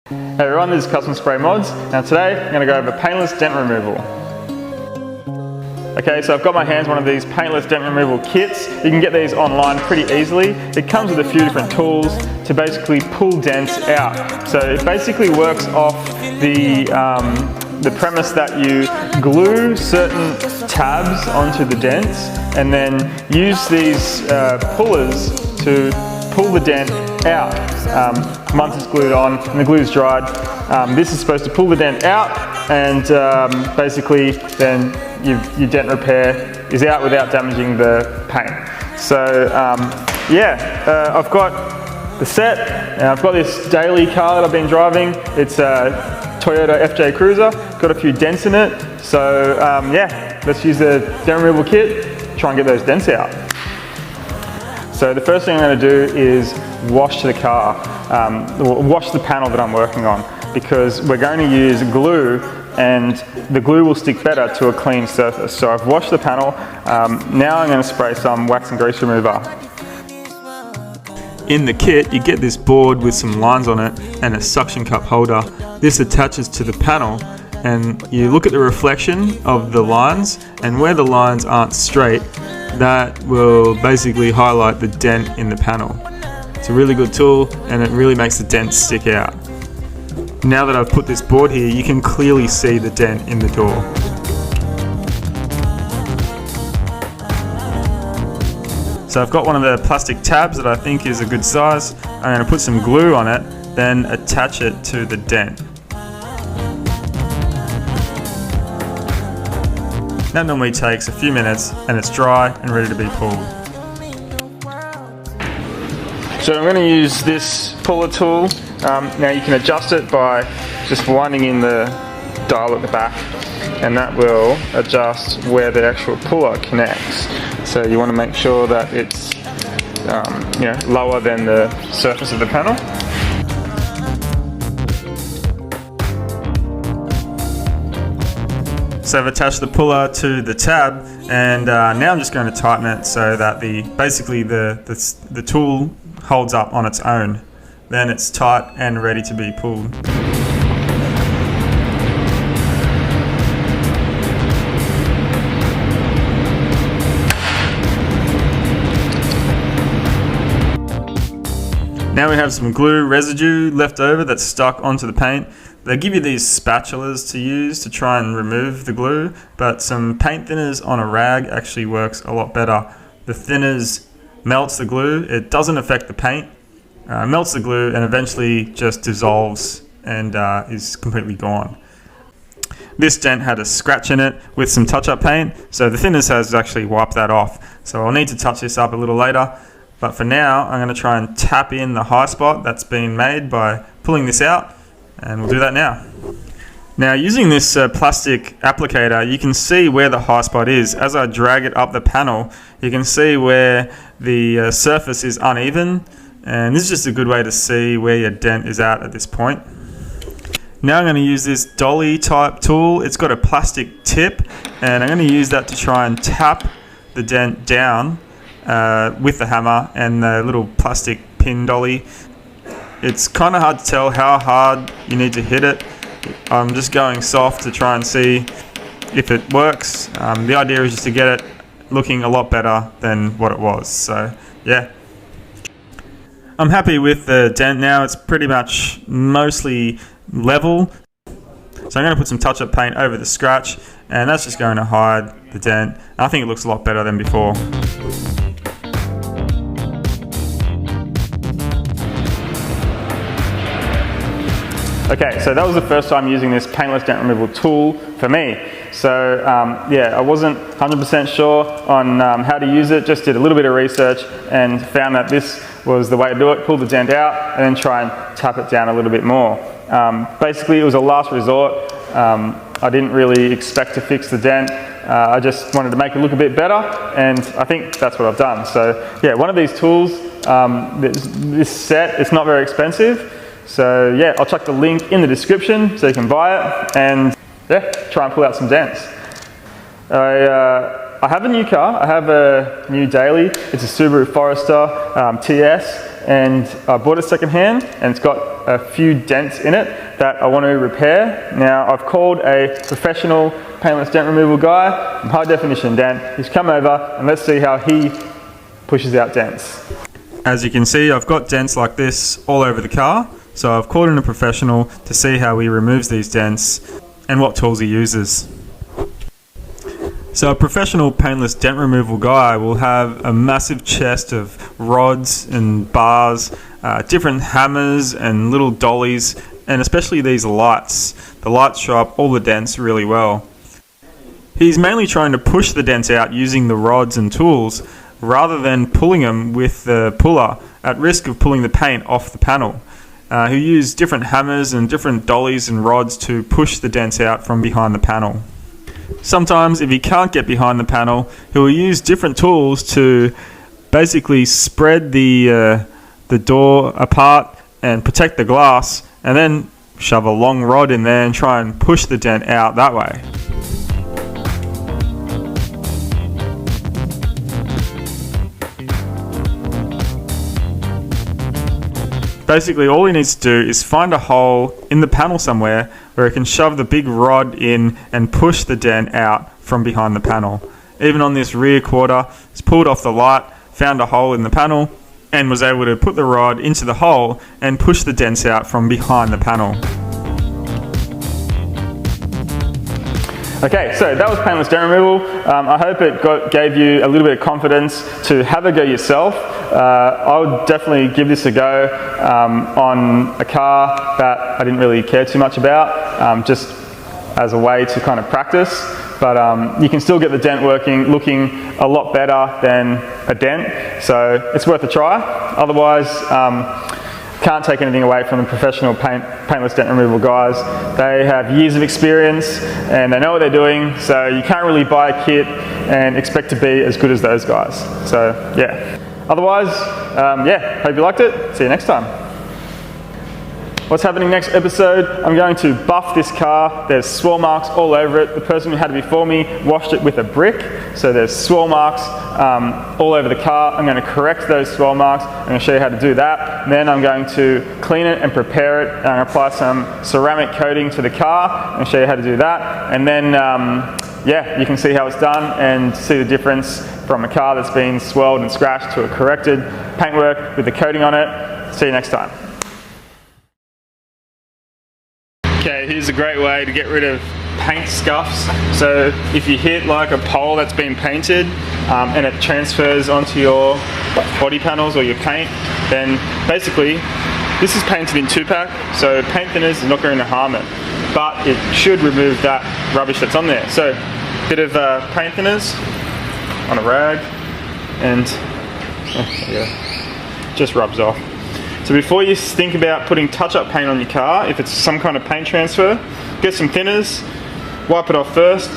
Hey everyone, this is Custom Spray Mods. Now today I'm going to go over paintless dent removal. Okay, so I've got my hands on one of these paintless dent removal kits. You can get these online pretty easily. It comes with a few different tools to basically pull dents out. So it basically works off the premise that you glue certain tabs onto the dents and then use these pullers to pull the dent out once it's glued on and the glue's dried. This is supposed to pull the dent out and basically then your dent repair is out without damaging the paint. So I've got the set and I've got this daily car that I've been driving. It's a Toyota FJ Cruiser, got a few dents in it. So let's use the dent removal kit, try and get those dents out. So the first thing I'm going to do is wash the car, wash the panel that I'm working on, because we're going to use glue and the glue will stick better to a clean surface. So I've washed the panel, now I'm going to spray some wax and grease remover. In the kit you get this board with some lines on it and a suction cup holder. This attaches to the panel and you look at the reflection of the lines, and where the lines aren't straight, that will basically highlight the dent in the panel. It's a really good tool and it really makes the dent stick out. Now that I've put this board here, you can clearly see the dent in the door. So I've got one of the plastic tabs that I think is a good size. I'm going to put some glue on it, then attach it to the dent. That normally takes a few minutes and it's dry and ready to be pulled. So I'm going to use this puller tool. Now you can adjust it by just winding in the dial at the back, and that will adjust where the actual puller connects. So you want to make sure that it's lower than the surface of the panel. So I've attached the puller to the tab, and now I'm just going to tighten it so that the tool holds up on its own. Then it's tight and ready to be pulled. Now we have some glue residue left over that's stuck onto the paint. They give you these spatulas to use to try and remove the glue, but some paint thinners on a rag actually works a lot better. The thinners melts the glue, it doesn't affect the paint, melts the glue and eventually just dissolves and is completely gone. This dent had a scratch in it with some touch-up paint, so the thinners has actually wiped that off. So I'll need to touch this up a little later, but for now I'm going to try and tap in the high spot that's been made by pulling this out, and we'll do that now. Now using this plastic applicator, you can see where the high spot is. As I drag it up the panel, you can see where the surface is uneven, and this is just a good way to see where your dent is at this point. Now I'm going to use this dolly type tool. It's got a plastic tip, and I'm going to use that to try and tap the dent down with the hammer and the little plastic pin dolly. It's kind of hard to tell how hard you need to hit it. I'm just going soft to try and see if it works. The idea is just to get it looking a lot better than what it was. So yeah, I'm happy with the dent now. It's pretty much mostly level. So I'm going to put some touch-up paint over the scratch, and that's just going to hide the dent. I think it looks a lot better than before. Okay, so that was the first time using this paintless dent removal tool for me. So I wasn't 100% sure on how to use it, just did a little bit of research and found that this was the way to do it. Pull the dent out and then try and tap it down a little bit more. Basically it was a last resort. I didn't really expect to fix the dent. I just wanted to make it look a bit better, and I think that's what I've done. So yeah, one of these tools, this set, it's not very expensive. So yeah, I'll chuck the link in the description so you can buy it and yeah, try and pull out some dents. I have a new car. I have a new daily. It's a Subaru Forester TS, and I bought it secondhand, and it's got a few dents in it that I want to repair. Now I've called a professional paintless dent removal guy, high definition dent. He's come over and let's see how he pushes out dents. As you can see, I've got dents like this all over the car, so I've called in a professional to see how he removes these dents and what tools he uses. So a professional paintless dent removal guy will have a massive chest of rods and bars, different hammers and little dollies, and especially these lights. The lights show up all the dents really well. He's mainly trying to push the dents out using the rods and tools rather than pulling them with the puller, at risk of pulling the paint off the panel. He'll use different hammers and different dollies and rods to push the dents out from behind the panel. Sometimes, if he can't get behind the panel, he'll use different tools to basically spread the door apart and protect the glass, and then shove a long rod in there and try and push the dent out that way. Basically, all he needs to do is find a hole in the panel somewhere where he can shove the big rod in and push the dent out from behind the panel. Even on this rear quarter, he's pulled off the light, found a hole in the panel, and was able to put the rod into the hole and push the dents out from behind the panel. Okay, so that was paintless dent removal. I hope it gave you a little bit of confidence to have a go yourself. I would definitely give this a go on a car that I didn't really care too much about, just as a way to kind of practice. But you can still get the dent working, looking a lot better than a dent, so it's worth a try. Otherwise, can't take anything away from the professional paintless dent removal guys. They have years of experience and they know what they're doing, so you can't really buy a kit and expect to be as good as those guys. So yeah. Otherwise, yeah, hope you liked it. See you next time. What's happening next episode? I'm going to buff this car. There's swirl marks all over it. The person who had it before me washed it with a brick, so there's swirl marks all over the car. I'm going to correct those swirl marks. I'm going to show you how to do that. And then I'm going to clean it and prepare it and apply some ceramic coating to the car. I'm going to show you how to do that. And then, yeah, you can see how it's done and see the difference from a car that's been swirled and scratched to a corrected paintwork with the coating on it. See you next time. Okay, here's a great way to get rid of paint scuffs. So if you hit like a pole that's been painted and it transfers onto your body panels or your paint, then basically this is painted in 2-pack, so paint thinners is not going to harm it, but it should remove that rubbish that's on there. So a bit of paint thinners on a rag and just rubs off. So before you think about putting touch-up paint on your car, if it's some kind of paint transfer, get some thinners, wipe it off first,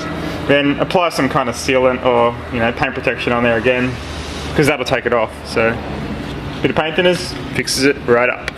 then apply some kind of sealant or paint protection on there again, because that'll take it off. So a bit of paint thinners fixes it right up.